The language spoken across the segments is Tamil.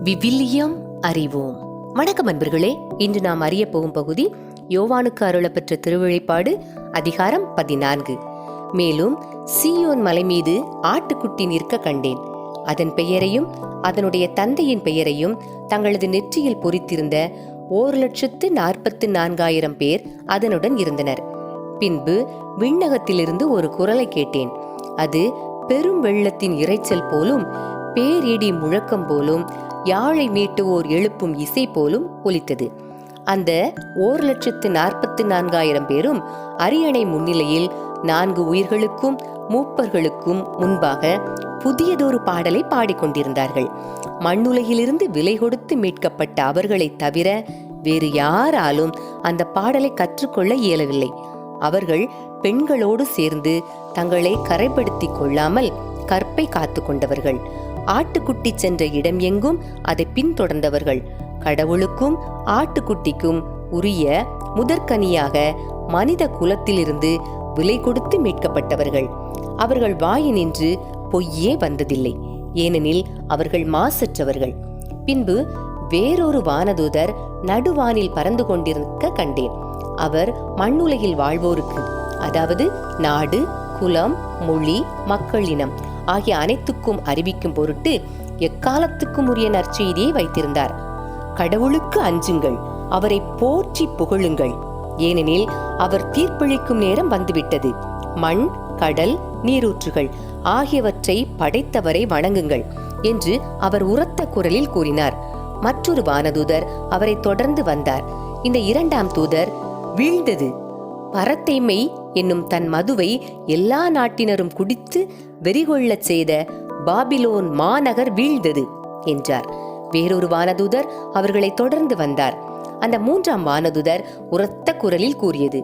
விவிலியம் அறிவோம். வணக்கம் அன்பர்களே, இன்று நாம் அறிய போகும் பகுதி யோவானுக்கு அருளப்பெற்ற திருவெளிப்பாடு அதிகாரம் 14. மேலும் சீயோன் மலை மீது ஆட்டுக்குட்டி நிற்க கண்டேன். அதன் பெயரையும் அதனுடைய தந்தையின் பெயரையும் தங்களது நெற்றியில் பொறித்திருந்த 1,44,000 பேர் அதனுடன் இருந்தனர். பின்பு விண்ணகத்திலிருந்து ஒரு குரலை கேட்டேன். அது பெரும் வெள்ளத்தின் இரைச்சல் போலும் பேரிடி முழக்கம் போலும் யாழை மீட்டுவோர் எழுப்பும் இசை போலும் ஒலித்தது. அந்த 1,44,000 பேரும் அரியணை முன்னிலையில் 4 உயிர்களுக்கும் மூப்பர்களுக்கும் முன்பாக புதியதொரு பாடலை பாடிக்கொண்டிருந்தார்கள். மண்ணுலகிலிருந்து விலை கொடுத்து மீட்கப்பட்ட அவர்களை தவிர வேறு யாராலும் அந்த பாடலை கற்றுக்கொள்ள இயலவில்லை. அவர்கள் பெண்களோடு சேர்ந்து தங்களை கரைப்படுத்திக் கொள்ளாமல் கற்பை காத்து கொண்டவர்கள். ஆட்டுக்குட்டி சென்ற இடம் எங்கும் அதை பின்தொடர்ந்தவர்கள். கடவுளுக்கும் ஆட்டுக்குட்டிக்கும் உரிய முதற்கனியாக மனித குலத்திலிருந்து விலை கொடுத்து மீட்கப்பட்டவர்கள். அவர்கள் வாயினின்று பொய்யே வந்ததில்லை, ஏனெனில் அவர்கள் மாசற்றவர்கள். பின்பு வேறொரு வானதூதர் நடுவானில் பறந்து கொண்டிருக்க கண்டேன். அவர் மண்ணுலகில் வாழ்வோருக்கு, அதாவது நாடு, குலம், மொழி, மக்கள் இனம் ஆகிய அனைத்துக்கும் அறிவிக்கும் பொருட்டு எக்காலத்துக்கும் உரிய நற்செய்தியை வைத்திருந்தார். கடவுளுக்கு அஞ்சுங்கள், அவரை போற்றி புகழுங்கள், ஏனெனில் அவர் தீர்ப்பளிக்கும் நேரம் வந்துவிட்டது. மண், கடல், நீரூற்றுகள் ஆகியவற்றை படைத்தவரை வணங்குங்கள் என்று அவர் உரத்த குரலில் கூறினார். மற்றொரு வானதூதர் அவரை தொடர்ந்து வந்தார். இந்த 2ஆம் தூதர், வீழ்ந்தது, பரத்தைமை என்னும் தன் மதுவை எல்லா நாட்டினரும் குடித்து வெறிகொள்ளச் செய்த பாபிலோன் மாநகர் வீழ்ந்தது என்றார். வேறொரு வானதூதர் அவர்களை தொடர்ந்து வந்தார். அந்த 3ஆம் வானதூதர் உரத்த குரலில் கூறியது,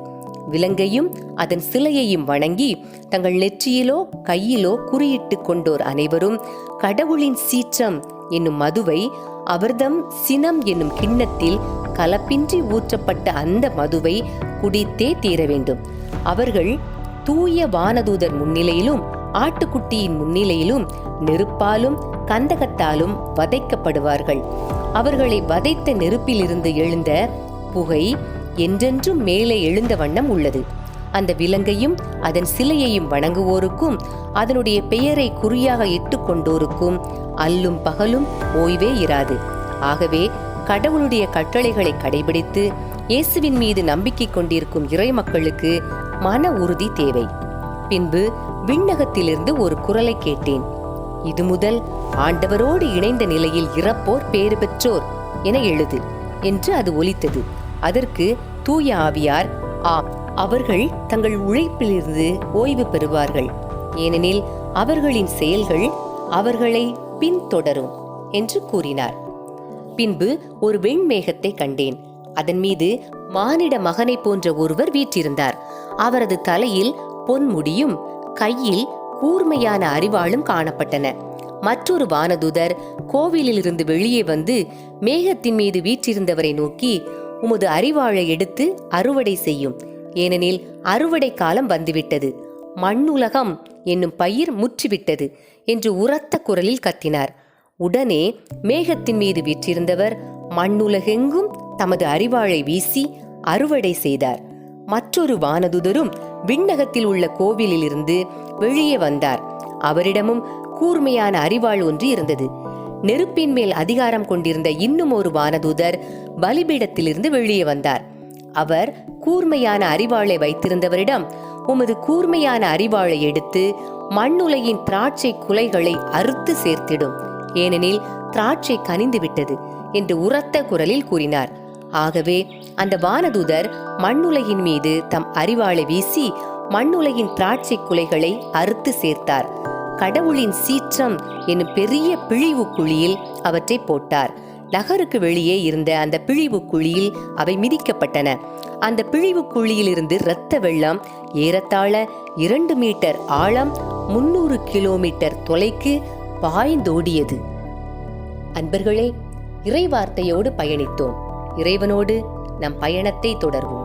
விலங்கையும் அதன் சிலையையும் வணங்கி தங்கள் நெற்றியிலோ கையிலோ குறியிட்டு கொண்டோர் அனைவரும் கடவுளின் சீற்றம் என்னும் மதுவை அவர்தம் சினம் என்னும் கிண்ணத்தில் கலப்பின்றி ஊற்றப்பட்ட அந்த மதுவை குடித்தே தீர வேண்டும். அவர்கள் தூய வானதூதர் முன்னிலையிலும் ஆட்டுக்குட்டியின் முன்னிலையிலும் நெருப்பாலும் கந்தகத்தாலும் வதைக்கப்படுவார்கள். அவர்களை வதைத்த நெருப்பிலிருந்து எழுந்த புகை என்றென்றும் மேலே எழுந்த வண்ணம் உள்ளது. அந்த விலங்கையும் அதன் சிலையையும் வணங்குவோருக்கும் அதனுடைய பெயரை குறியாக இட்டு கொண்டோருக்கும் அல்லும் பகலும் ஓய்வே இராது. ஆகவே கடவுளுடைய கட்டளைகளை கடைபிடித்து இயேசுவின் மீது நம்பிக்கை கொண்டிருக்கும் இறை மக்களுக்கு மன உறுதி தேவை. பின்பு விண்ணகத்திலிருந்து ஒரு குரலை கேட்டேன். இது முதல் ஆண்டவரோடு இணைந்த நிலையில் இறப்போர் பேறு பெற்றோர் என எழுது என்று அது ஒலித்தது. அதற்கு தூய ஆவியார், ஆம், அவர்கள் தங்கள் உழைப்பிலிருந்து ஓய்வு பெறுவார்கள், ஏனெனில் அவர்களின் செயல்கள் அவர்களை பின்தொடரும் என்று கூறினார். பின்பு ஒரு வெண்மேகத்தை கண்டேன். அதன் மீது மானிட மகனை போன்ற ஒருவர் வீற்றிருந்தார். அவரது தலையில் பொன்முடியும் கையில் கூர்மையான அரிவாளும் காணப்பட்டன. மற்றொரு வானதூதர் கோவிலிலிருந்து வெளியே வந்து மேகத்தின் மீது வீற்றிருந்தவரை நோக்கி, உமது அரிவாளை எடுத்து அறுவடை செய்யும், ஏனெனில் அறுவடை காலம் வந்துவிட்டது, மண்ணுலகம் என்னும் பயிர் முற்றிவிட்டது என்று உரத்த குரலில் கத்தினார். உடனே மேகத்தின் மீது வீற்றிருந்தவர் மண்ணுலகெங்கும் தமது அரிவாளை வீசி அறுவடை செய்தார். மற்றொரு வானதுதரும் விண்ணகத்தில் உள்ள கோவிலிலிருந்து வெளியே வந்தார். அவரிடமும் கூர்மையான அரிவாள் ஒன்று இருந்தது. நெருப்பின் மேல் அதிகாரம் கொண்டிருந்த இன்னும் ஒரு வானதூதர் பலிபீடத்திலிருந்து வெளியே வந்தார். அவர் கூர்மையான அரிவாளை வைத்திருந்தவரிடம், உமது கூர்மையான அரிவாளை எடுத்து மண்ணுலகின் திராட்சை குலைகளை அறுத்து சேர்த்திடும், ஏனெனில் திராட்சை கனிந்து விட்டது என்று உரத்த குரலில் கூறினார். ஆகவே அந்த வானதூதர் மண்ணுலகின் மீது தம் அரிவாளை வீசி மண்ணுலகின் திராட்சை குலைகளை அறுத்து சேர்த்தார். கடவுளின் சீற்றம் என்னும் பெரிய பிழிவு குழியில் அவற்றை போட்டார். நகருக்கு வெளியே இருந்த அந்த பிழிவு குழியில் அவை மிதிக்கப்பட்டன. அந்த பிழிவு குழியிலிருந்து இரத்த வெள்ளம் ஏறத்தாழ 2 மீட்டர் ஆழம் 300 கிலோமீட்டர் தொலைக்கு பாய்ந்தோடியது. அன்பர்களே, இறைவார்த்தையோடு பயணித்தோம். இறைவனோடு நம் பயணத்தை தொடர்வோம்.